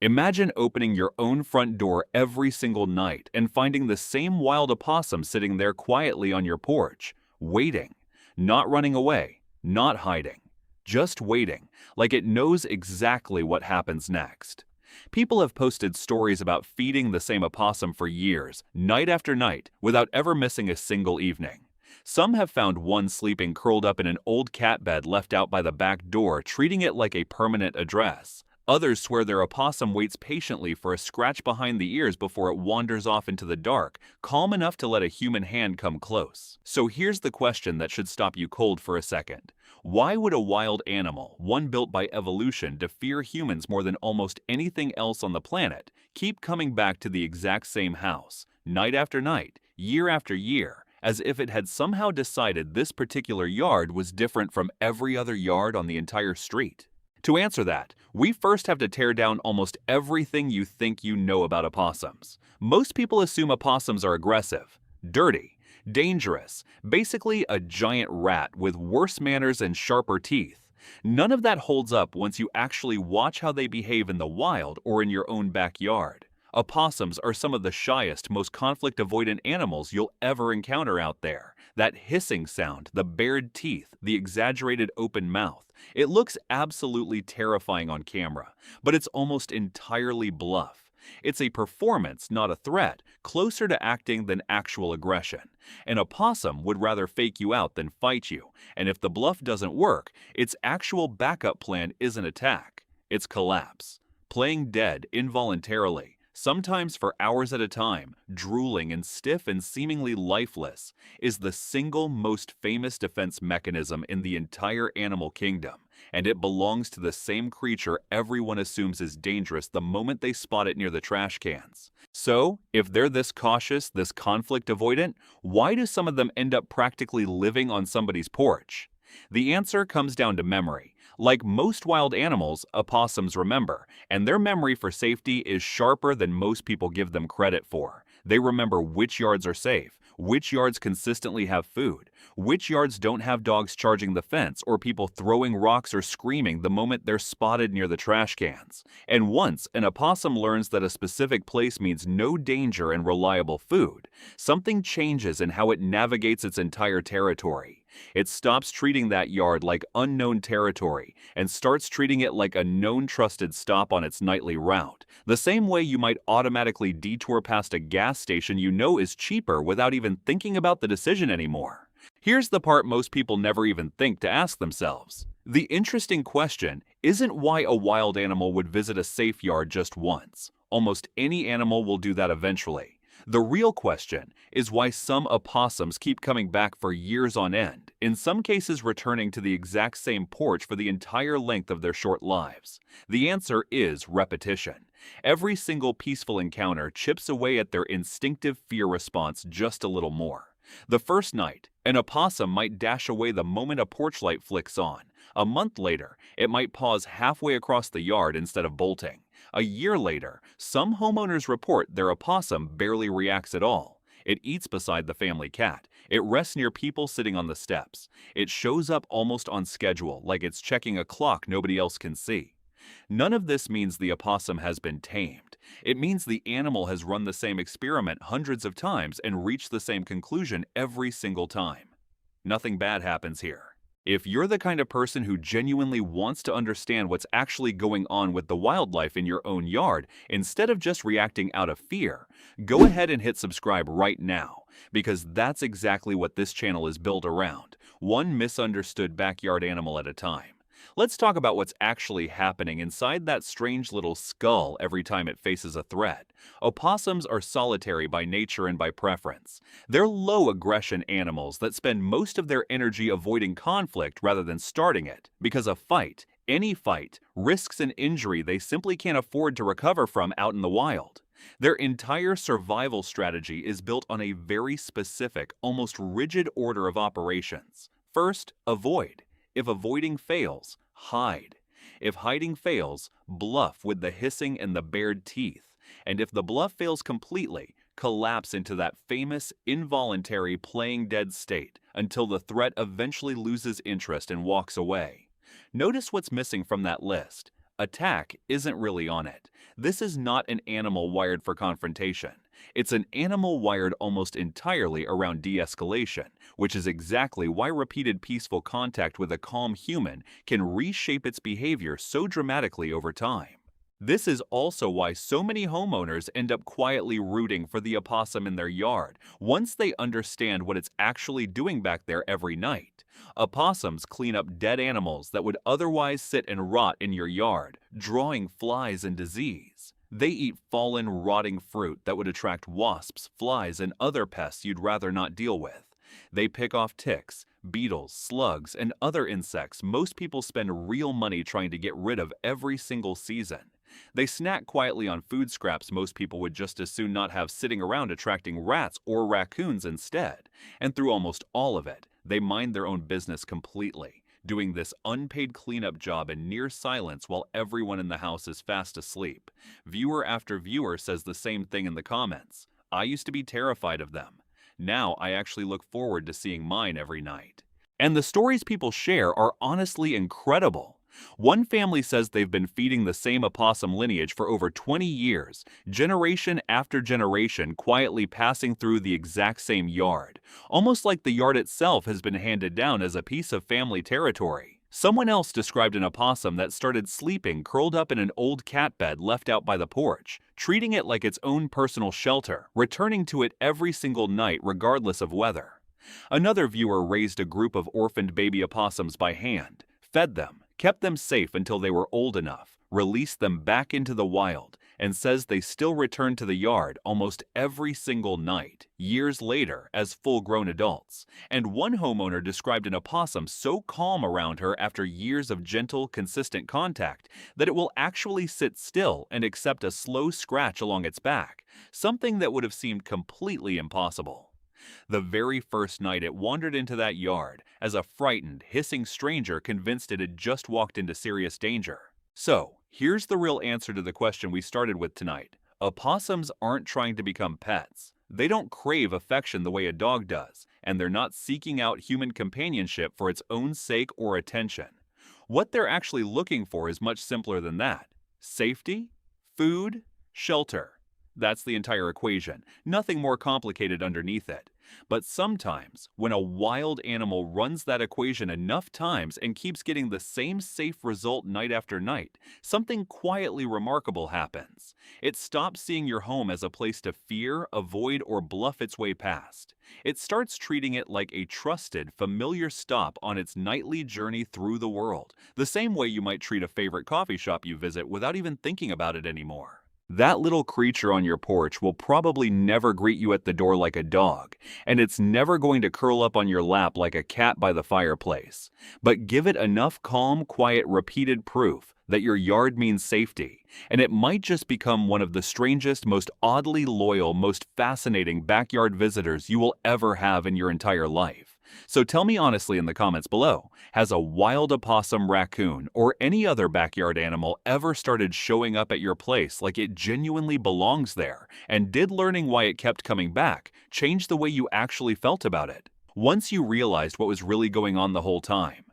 Imagine opening your own front door every single night and finding the same wild opossum sitting there quietly on your porch, waiting, not running away, not hiding, just waiting, like it knows exactly what happens next. People have posted stories about feeding the same opossum for years, night after night, without ever missing a single evening. Some have found one sleeping curled up in an old cat bed left out by the back door, treating it like a permanent address. Others swear their opossum waits patiently for a scratch behind the ears before it wanders off into the dark, calm enough to let a human hand come close. So here's the question that should stop you cold for a second. Why would a wild animal, one built by evolution to fear humans more than almost anything else on the planet, keep coming back to the exact same house, night after night, year after year, as if it had somehow decided this particular yard was different from every other yard on the entire street? To answer that, we first have to tear down almost everything you think you know about opossums. Most people assume opossums are aggressive, dirty, dangerous, basically a giant rat with worse manners and sharper teeth. None of that holds up once you actually watch how they behave in the wild or in your own backyard. Opossums are some of the shyest, most conflict-avoidant animals you'll ever encounter out there. That hissing sound, the bared teeth, the exaggerated open mouth. It looks absolutely terrifying on camera, but it's almost entirely bluff. It's a performance, not a threat, closer to acting than actual aggression. An opossum would rather fake you out than fight you, and if the bluff doesn't work, its actual backup plan isn't attack, it's collapse. Playing dead involuntarily, sometimes for hours at a time, drooling and stiff and seemingly lifeless, is the single most famous defense mechanism in the entire animal kingdom, and it belongs to the same creature everyone assumes is dangerous the moment they spot it near the trash cans. So, if they're this cautious, this conflict avoidant, why do some of them end up practically living on somebody's porch? The answer comes down to memory. Like most wild animals, opossums remember, and their memory for safety is sharper than most people give them credit for. They remember which yards are safe, which yards consistently have food, which yards don't have dogs charging the fence or people throwing rocks or screaming the moment they're spotted near the trash cans. And once an opossum learns that a specific place means no danger and reliable food, something changes in how it navigates its entire territory. It stops treating that yard like unknown territory and starts treating it like a known trusted stop on its nightly route, the same way you might automatically detour past a gas station you know is cheaper without even thinking about the decision anymore. Here's the part most people never even think to ask themselves. The interesting question isn't why a wild animal would visit a safe yard just once. Almost any animal will do that eventually. The real question is why some opossums keep coming back for years on end, in some cases returning to the exact same porch for the entire length of their short lives. The answer is repetition. Every single peaceful encounter chips away at their instinctive fear response just a little more. The first night, an opossum might dash away the moment a porch light flicks on. A month later, it might pause halfway across the yard instead of bolting. A year later, some homeowners report their opossum barely reacts at all. It eats beside the family cat. It rests near people sitting on the steps. It shows up almost on schedule, like it's checking a clock nobody else can see. None of this means the opossum has been tamed. It means the animal has run the same experiment hundreds of times and reached the same conclusion every single time. Nothing bad happens here. If you're the kind of person who genuinely wants to understand what's actually going on with the wildlife in your own yard, instead of just reacting out of fear, go ahead and hit subscribe right now, because that's exactly what this channel is built around, one misunderstood backyard animal at a time. Let's talk about what's actually happening inside that strange little skull every time it faces a threat. Opossums are solitary by nature and by preference. They're low-aggression animals that spend most of their energy avoiding conflict rather than starting it, because a fight, any fight, risks an injury they simply can't afford to recover from out in the wild. Their entire survival strategy is built on a very specific, almost rigid order of operations. First, avoid. If avoiding fails, hide. If hiding fails, bluff with the hissing and the bared teeth. And if the bluff fails completely, collapse into that famous, involuntary playing dead state until the threat eventually loses interest and walks away. Notice what's missing from that list. Attack isn't really on it. This is not an animal wired for confrontation. It's an animal wired almost entirely around de-escalation, which is exactly why repeated peaceful contact with a calm human can reshape its behavior so dramatically over time. This is also why so many homeowners end up quietly rooting for the opossum in their yard once they understand what it's actually doing back there every night. Opossums clean up dead animals that would otherwise sit and rot in your yard, drawing flies and disease. They eat fallen, rotting fruit that would attract wasps, flies, and other pests you'd rather not deal with. They pick off ticks, beetles, slugs, and other insects most people spend real money trying to get rid of every single season. They snack quietly on food scraps most people would just as soon not have sitting around, attracting rats or raccoons instead. And through almost all of it, they mind their own business completely, doing this unpaid cleanup job in near silence while everyone in the house is fast asleep. Viewer after viewer says the same thing in the comments. I used to be terrified of them. Now I actually look forward to seeing mine every night. And the stories people share are honestly incredible. One family says they've been feeding the same opossum lineage for over 20 years, generation after generation quietly passing through the exact same yard, almost like the yard itself has been handed down as a piece of family territory. Someone else described an opossum that started sleeping curled up in an old cat bed left out by the porch, treating it like its own personal shelter, returning to it every single night regardless of weather. Another viewer raised a group of orphaned baby opossums by hand, fed them, kept them safe until they were old enough, released them back into the wild, and says they still return to the yard almost every single night, years later as full-grown adults. And one homeowner described an opossum so calm around her after years of gentle, consistent contact that it will actually sit still and accept a slow scratch along its back, something that would have seemed completely impossible. The very first night it wandered into that yard as a frightened, hissing stranger convinced it had just walked into serious danger. So, here's the real answer to the question we started with tonight. Opossums aren't trying to become pets. They don't crave affection the way a dog does, and they're not seeking out human companionship for its own sake or attention. What they're actually looking for is much simpler than that. Safety, food, shelter. That's the entire equation, nothing more complicated underneath it. But sometimes, when a wild animal runs that equation enough times and keeps getting the same safe result night after night, something quietly remarkable happens. It stops seeing your home as a place to fear, avoid, or bluff its way past. It starts treating it like a trusted, familiar stop on its nightly journey through the world, the same way you might treat a favorite coffee shop you visit without even thinking about it anymore. That little creature on your porch will probably never greet you at the door like a dog, and it's never going to curl up on your lap like a cat by the fireplace. But give it enough calm, quiet, repeated proof that your yard means safety, and it might just become one of the strangest, most oddly loyal, most fascinating backyard visitors you will ever have in your entire life. So tell me honestly in the comments below, has a wild opossum, raccoon, or any other backyard animal ever started showing up at your place like it genuinely belongs there? And did learning why it kept coming back change the way you actually felt about it? Once you realized what was really going on the whole time,